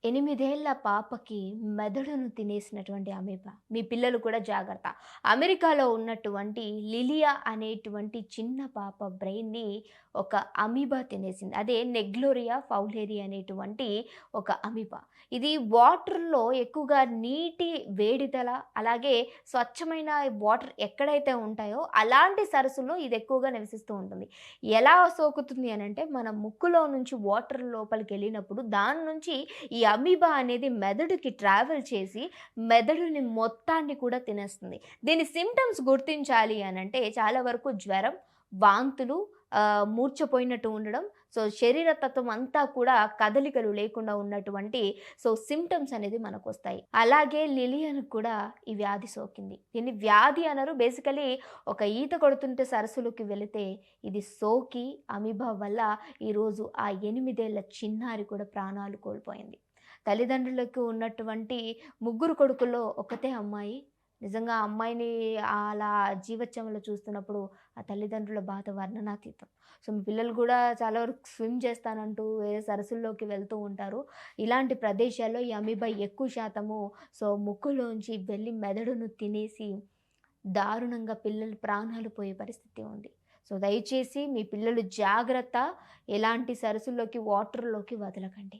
8 ఏళ్ల పాపకి మెదడును తినేసినటువంటి అమీబా. మీ పిల్లలు కూడా జాగ్రత్త. అమెరికాలో ఉన్నటువంటి లిలియా అనేటువంటి చిన్న పాప బ్రెయిన్‌ని ఒక అమీబా తినేసింది. అదే నెగ్లోరియా ఫౌలేరి అనేటువంటి ఒక అమీబా. ఇది వాటర్‌లో ఎక్కువగా నీటి వేడిదల, అలాగే స్వచ్ఛమైన వాటర్ ఎక్కడైతే ఉంటాయో అలాంటి సరస్సుల్లో ఇది ఎక్కువగా నివసిస్తూ ఉంటుంది. ఎలా సోకుతుంది అనంటే మన ముక్కులో నుంచి వాటర్ లోపలికెళ్ళినప్పుడు దాని నుంచి ఈ అమీబా అనేది మెదడుకి ట్రావెల్ చేసి మెదడుని మొత్తాన్ని కూడా తినేస్తుంది. దీని సింప్టమ్స్ గుర్తించాలి అనంటే చాలా వరకు జ్వరం, వాంతులు, మూర్ఛపోయినట్టు ఉండడం. సో, శరీర తత్వం అంతా కూడా కదలికలు లేకుండా ఉన్నటువంటి సింప్టమ్స్ అనేది మనకొస్తాయి. అలాగే లిలియన్‌కి కూడా ఈ వ్యాధి సోకింది. దీన్ని వ్యాధి అనరు. బేసికల్లీ ఒక ఈత కొడుతుంటే సరస్సులోకి వెళితే ఇది సోకి అమీబా వల్ల ఈరోజు ఆ 8 ఏళ్ల చిన్నారి కూడా ప్రాణాలు కోల్పోయింది. తల్లిదండ్రులకు ఉన్నటువంటి ముగ్గురు కొడుకుల్లో ఒకతే అమ్మాయి. నిజంగా ఆ అమ్మాయిని అలా జీవచ్ఛవంలో చూస్తున్నప్పుడు ఆ తల్లిదండ్రుల బాధ వర్ణనాతీతం. సో, మీ పిల్లలు కూడా చాలా వరకు స్విమ్ చేస్తానంటూ వేరే సరస్సుల్లోకి వెళ్తూ ఉంటారు. ఇలాంటి ప్రదేశాల్లో ఈ అమీబా ఎక్కువ శాతము ముక్కులోంచి వెళ్ళి మెదడును తినేసి దారుణంగా పిల్లలు ప్రాణాలు పోయే పరిస్థితి ఉంది. సో, దయచేసి మీ పిల్లలు జాగ్రత్త. ఎలాంటి సరస్సుల్లోకి, వాటర్‌లోకి వదలకండి.